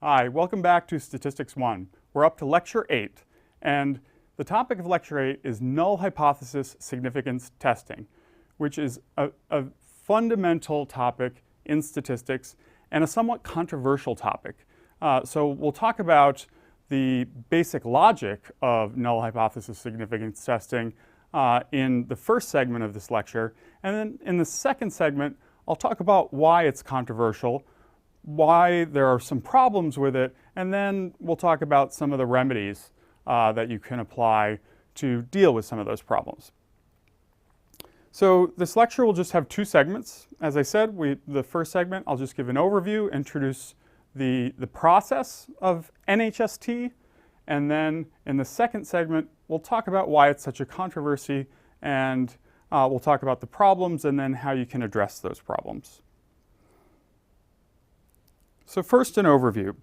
Hi, welcome back to Statistics 1. We're up to Lecture 8, and the topic of Lecture 8 is null hypothesis significance testing, which is a fundamental topic in statistics and a somewhat controversial topic. So we'll talk about the basic logic of null hypothesis significance testing in the first segment of this lecture, and then in the second segment, I'll talk about why it's controversial, why there are some problems with it, and then we'll talk about some of the remedies that you can apply to deal with some of those problems. So this lecture will just have two segments. As I said, the first segment I'll just give an overview, introduce the process of NHST, and then in the second segment we'll talk about why it's such a controversy, and we'll talk about the problems and then how you can address those problems. So first, an overview.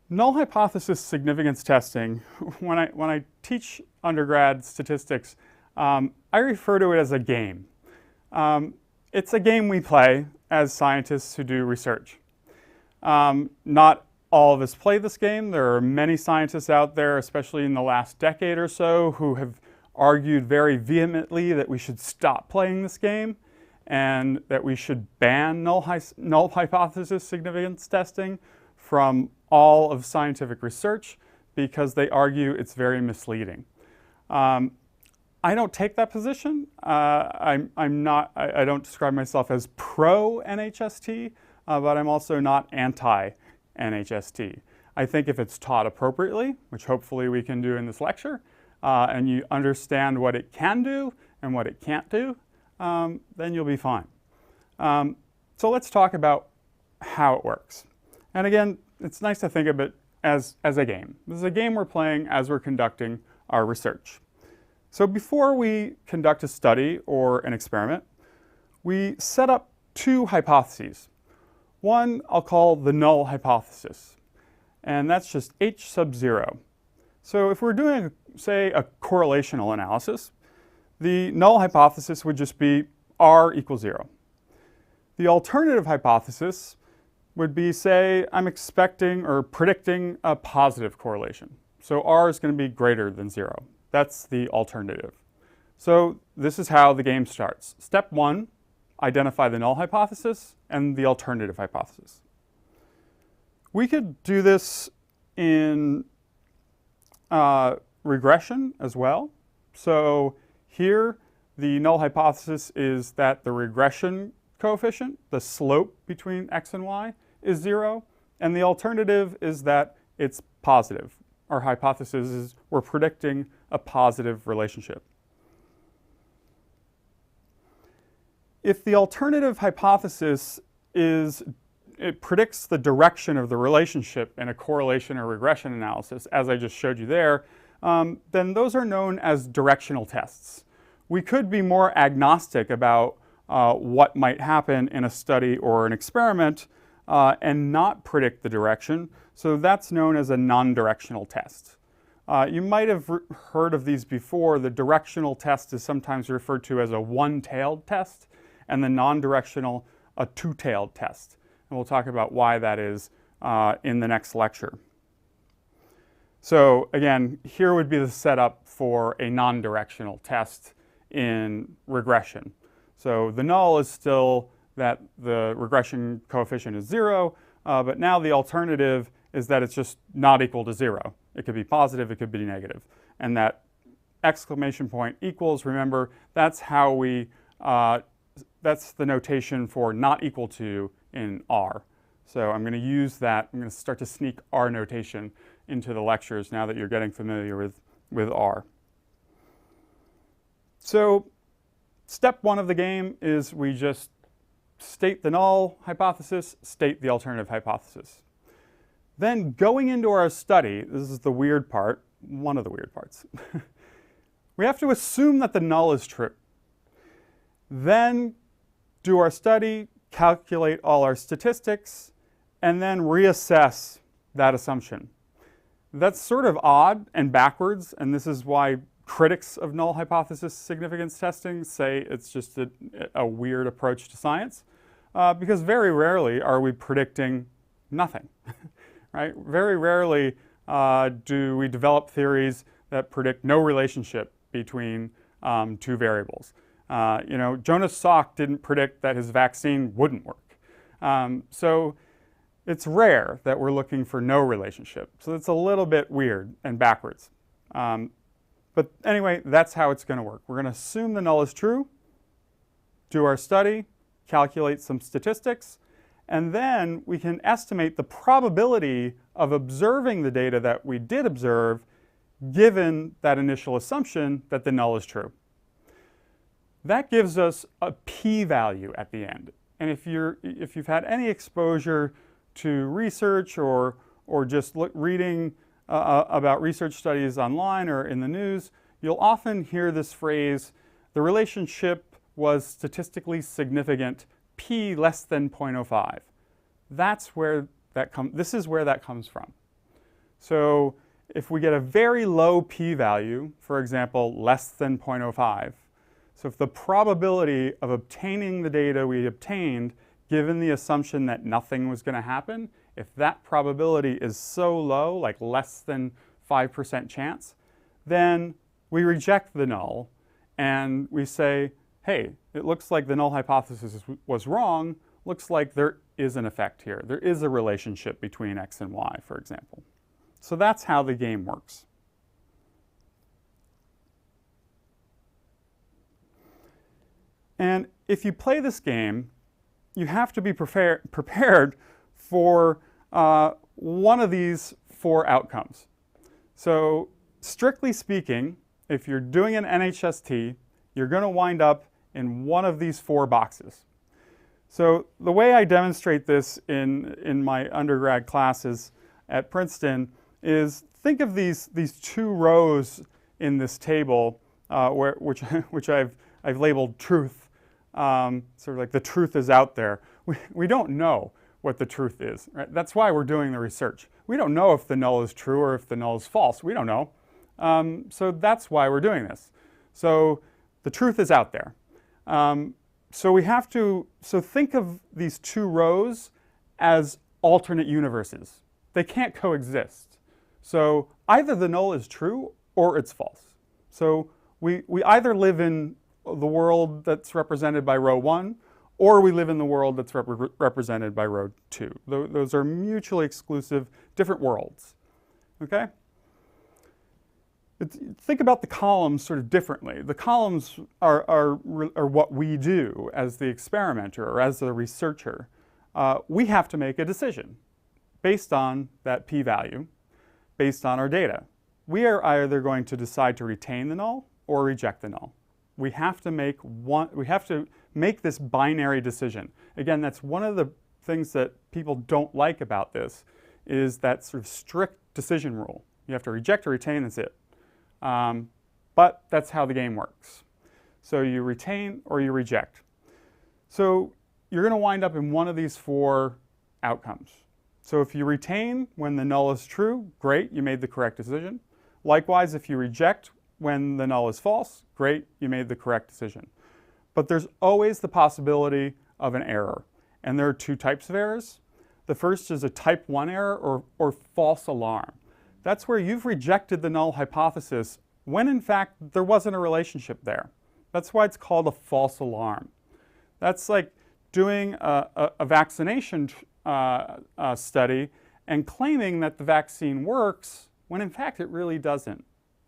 Null hypothesis significance testing, when I teach undergrad statistics, I refer to it as a game. It's a game we play as scientists who do research. Not all of us play this game. There are many scientists out there, especially in the last decade or so, who have argued very vehemently that we should stop playing this game and that we should ban null hypothesis significance testing from all of scientific research because they argue it's very misleading. I don't take that position. I don't describe myself as pro-NHST, but I'm also not anti-NHST. I think if it's taught appropriately, which hopefully we can do in this lecture, and you understand what it can do and what it can't do, then you'll be fine. So let's talk about how it works. And again, it's nice to think of it as a game. This is a game we're playing as we're conducting our research. So before we conduct a study or an experiment, we set up two hypotheses. One I'll call the null hypothesis, and that's just H sub 0. So if we're doing, say, a correlational analysis, the null hypothesis would just be R equals 0. The alternative hypothesis would be, say, I'm expecting or predicting a positive correlation. So R is going to be greater than 0. That's the alternative. So this is how the game starts. Step 1, identify the null hypothesis and the alternative hypothesis. We could do this in regression as well. So here, the null hypothesis is that the regression coefficient, the slope between x and y, is 0, and the alternative is that it's positive. Our hypothesis is we're predicting a positive relationship. If the alternative hypothesis it predicts the direction of the relationship in a correlation or regression analysis, as I just showed you there, then those are known as directional tests. We could be more agnostic about what might happen in a study or an experiment and not predict the direction, so that's known as a non-directional test. You might have heard of these before. The directional test is sometimes referred to as a one-tailed test, and the non-directional a two-tailed test. And we'll talk about why that is in the next lecture. So again, here would be the setup for a non-directional test in regression. So the null is still that the regression coefficient is 0, but now the alternative is that it's just not equal to 0. It could be positive, it could be negative. And that exclamation point equals, remember, that's how that's the notation for not equal to in R. So I'm going to use that. I'm going to start to sneak R notation into the lectures now that you're getting familiar with R. So step 1 of the game is we just state the null hypothesis, state the alternative hypothesis. Then going into our study, this is the weird part, one of the weird parts. We have to assume that the null is true. Then do our study, calculate all our statistics, and then reassess that assumption. That's sort of odd and backwards, and this is why critics of null hypothesis significance testing say it's just a weird approach to science, because very rarely are we predicting Nothing, right? Very rarely do we develop theories that predict no relationship between two variables. Jonas Salk didn't predict that his vaccine wouldn't work. So it's rare that we're looking for no relationship. So it's a little bit weird and backwards. But anyway, that's how it's going to work. We're going to assume the null is true, do our study, calculate some statistics, and then we can estimate the probability of observing the data that we did observe given that initial assumption that the null is true. That gives us a p-value at the end. And if you've had any exposure to research or just reading about research studies online or in the news, you'll often hear this phrase, the relationship was statistically significant, p less than 0.05. This is where that comes from. So if we get a very low p-value, for example, less than 0.05, so if the probability of obtaining the data we obtained, given the assumption that nothing was going to happen, if that probability is so low, like less than 5% chance, then we reject the null and we say, hey, it looks like the null hypothesis was wrong. Looks like there is an effect here. There is a relationship between x and y, for example. So that's how the game works. And if you play this game, you have to be prepared for one of these four outcomes. So strictly speaking, if you're doing an NHST, you're going to wind up in one of these four boxes. So the way I demonstrate this in my undergrad classes at Princeton is think of these two rows in this table, which I've labeled truth. Sort of like the truth is out there. We don't know what the truth is, right? That's why we're doing the research. We don't know if the null is true or if the null is false. We don't know. So that's why we're doing this. So the truth is out there. So think of these two rows as alternate universes. They can't coexist. So either the null is true or it's false. So we either live in the world that's represented by row 1, or we live in the world that's represented by row 2. Those are mutually exclusive, different worlds. Okay? Think about the columns sort of differently. The columns are what we do as the experimenter or as the researcher. We have to make a decision based on that p-value, based on our data. We are either going to decide to retain the null or reject the null. We have to make this binary decision. Again, that's one of the things that people don't like about this, is that sort of strict decision rule. You have to reject or retain, that's it. But that's how the game works. So you retain or you reject. So you're going to wind up in one of these four outcomes. So if you retain when the null is true, great, you made the correct decision. Likewise, if you reject when the null is false, great, you made the correct decision. But there's always the possibility of an error. And there are two types of errors. The first is a type 1 error or false alarm. That's where you've rejected the null hypothesis when in fact there wasn't a relationship there. That's why it's called a false alarm. That's like doing a vaccination study and claiming that the vaccine works when in fact it really doesn't.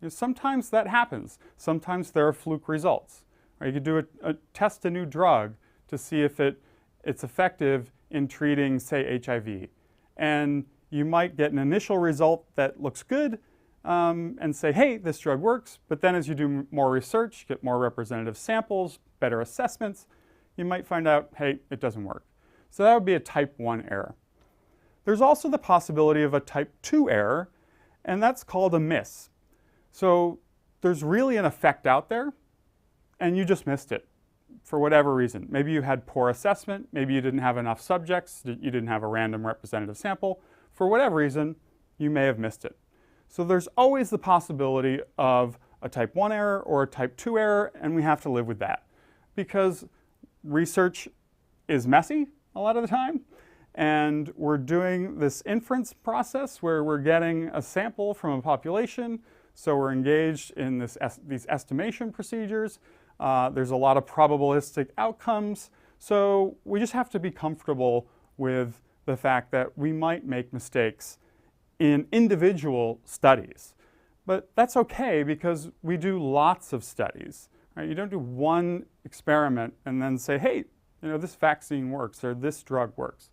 Sometimes that happens. Sometimes there are fluke results. Or you could test a new drug to see if it's effective in treating, say, HIV. And you might get an initial result that looks good and say, hey, this drug works. But then as you do more research, get more representative samples, better assessments, you might find out, hey, it doesn't work. So that would be a type 1 error. There's also the possibility of a type 2 error, and that's called a miss. So there's really an effect out there, and you just missed it for whatever reason. Maybe you had poor assessment, maybe you didn't have enough subjects, you didn't have a random representative sample. For whatever reason, you may have missed it. So there's always the possibility of a type 1 error or a type 2 error, and we have to live with that. Because research is messy a lot of the time, and we're doing this inference process where we're getting a sample from a population. So we're engaged in these estimation procedures. There's a lot of probabilistic outcomes. So we just have to be comfortable with the fact that we might make mistakes in individual studies. But that's okay because we do lots of studies. Right? You don't do one experiment and then say, hey, this vaccine works or this drug works.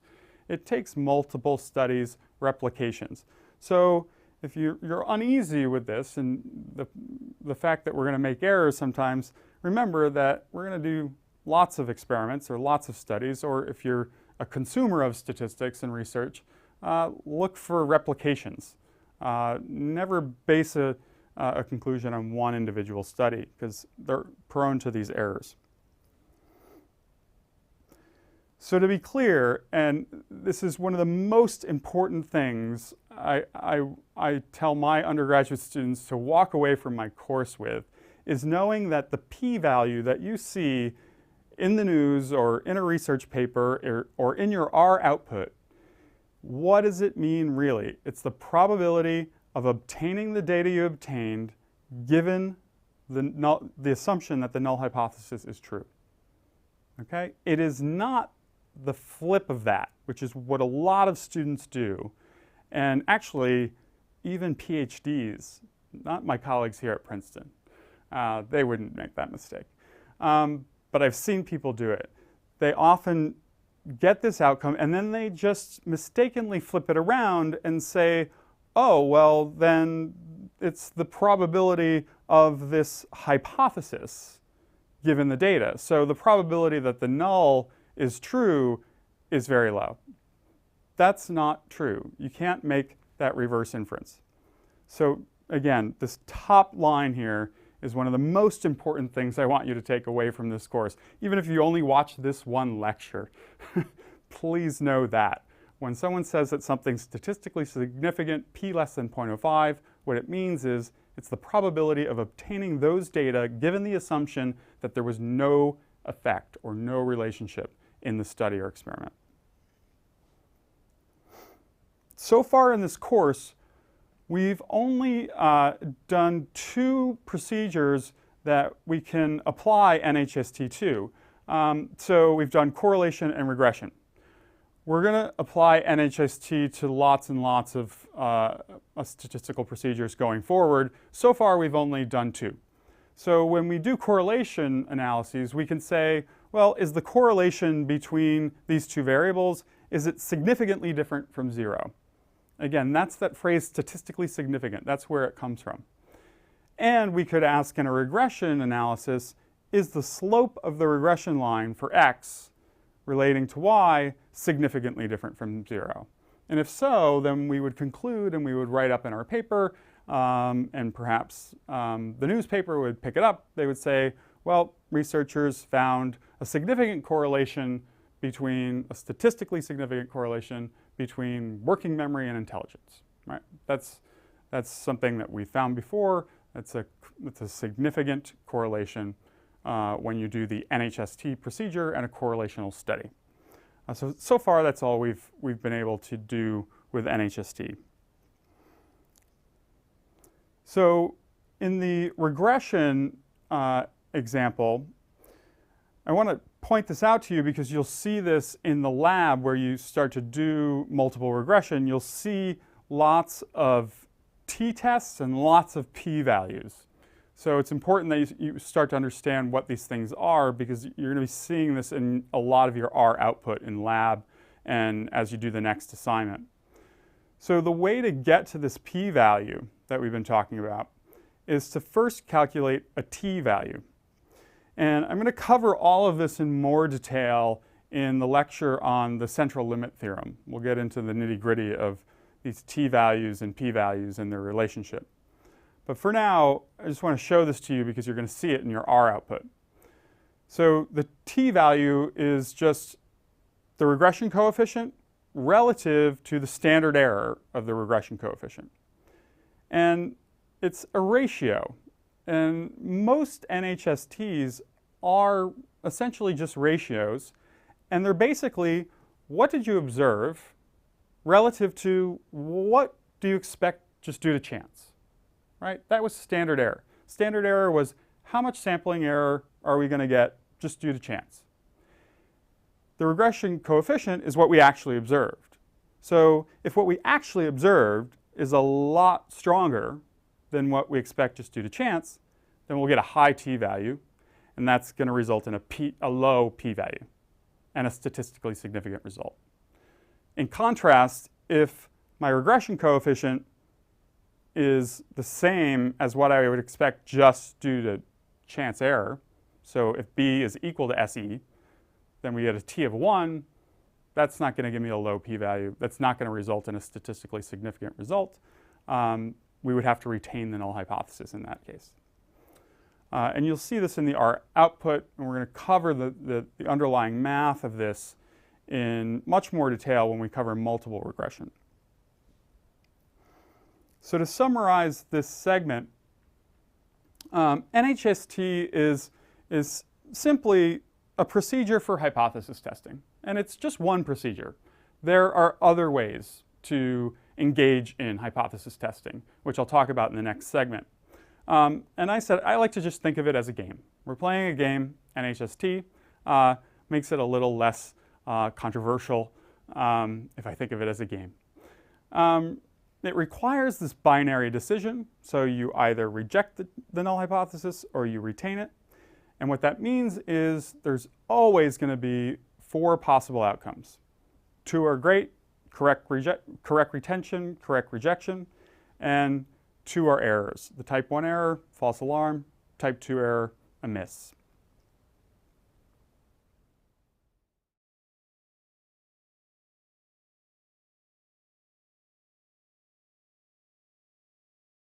It takes multiple studies, replications. So if you're uneasy with this and the fact that we're going to make errors sometimes, remember that we're going to do lots of experiments or lots of studies, or if you're a consumer of statistics and research, look for replications. Never base a conclusion on one individual study because they're prone to these errors. So to be clear, and this is one of the most important things I tell my undergraduate students to walk away from my course with, is knowing that the p-value that you see in the news or in a research paper or in your R output, what does it mean really? It's the probability of obtaining the data you obtained given the assumption that the null hypothesis is true. Okay? It is not the flip of that, which is what a lot of students do. And actually, even PhDs, not my colleagues here at Princeton, they wouldn't make that mistake. But I've seen people do it. They often get this outcome and then they just mistakenly flip it around and say, oh, well, then it's the probability of this hypothesis given the data. So the probability that the null is true is very low. That's not true. You can't make that reverse inference. So again, this top line here is one of the most important things I want you to take away from this course. Even if you only watch this one lecture, please know that. When someone says that something's statistically significant, p less than 0.05, what it means is it's the probability of obtaining those data given the assumption that there was no effect or no relationship in the study or experiment. So far in this course, we've only done 2 procedures that we can apply NHST to. So we've done correlation and regression. We're going to apply NHST to lots and lots of statistical procedures going forward. So far, we've only done 2. So when we do correlation analyses, we can say, well, is the correlation between these 2 variables, is it significantly different from 0? Again, that's that phrase statistically significant. That's where it comes from. And we could ask in a regression analysis, is the slope of the regression line for x relating to y significantly different from 0? And if so, then we would conclude and we would write up in our paper, and perhaps the newspaper would pick it up. They would say, well, researchers found a significant correlation between, a statistically significant correlation between working memory and intelligence, right? That's something that we found before. It's a significant correlation when you do the NHST procedure and a correlational study. So far, that's all we've been able to do with NHST. So in the regression example, I want to point this out to you because you'll see this in the lab where you start to do multiple regression. You'll see lots of t-tests and lots of p-values. So it's important that you start to understand what these things are because you're going to be seeing this in a lot of your R output in lab and as you do the next assignment. So the way to get to this p-value that we've been talking about is to first calculate a t-value. And I'm going to cover all of this in more detail in the lecture on the central limit theorem. We'll get into the nitty-gritty of these t-values and p-values and their relationship. But for now, I just want to show this to you because you're going to see it in your R output. So the t-value is just the regression coefficient relative to the standard error of the regression coefficient. And it's a ratio. And most NHSTs are essentially just ratios. And they're basically what did you observe relative to what do you expect just due to chance, right? That was standard error. Standard error was how much sampling error are we going to get just due to chance? The regression coefficient is what we actually observed. So if what we actually observed is a lot stronger than what we expect just due to chance, then we'll get a high t-value, and that's going to result in a low p-value and a statistically significant result. In contrast, if my regression coefficient is the same as what I would expect just due to chance error, so if b is equal to SE, then we get a t of 1. That's not going to give me a low p-value. That's not going to result in a statistically significant result. We would have to retain the null hypothesis in that case. And you'll see this in the R output, and we're going to cover the underlying math of this in much more detail when we cover multiple regression. So to summarize this segment, NHST is simply a procedure for hypothesis testing, and it's just one procedure. There are other ways to engage in hypothesis testing, which I'll talk about in the next segment. And I said I like to just think of it as a game. We're playing a game, NHST, makes it a little less controversial if I think of it as a game. It requires this binary decision, so you either reject the null hypothesis or you retain it. And what that means is there's always going to be 4 possible outcomes. 2 are great, correct retention, correct rejection, and 2 are errors. The type 1 error, false alarm, type 2 error, a miss.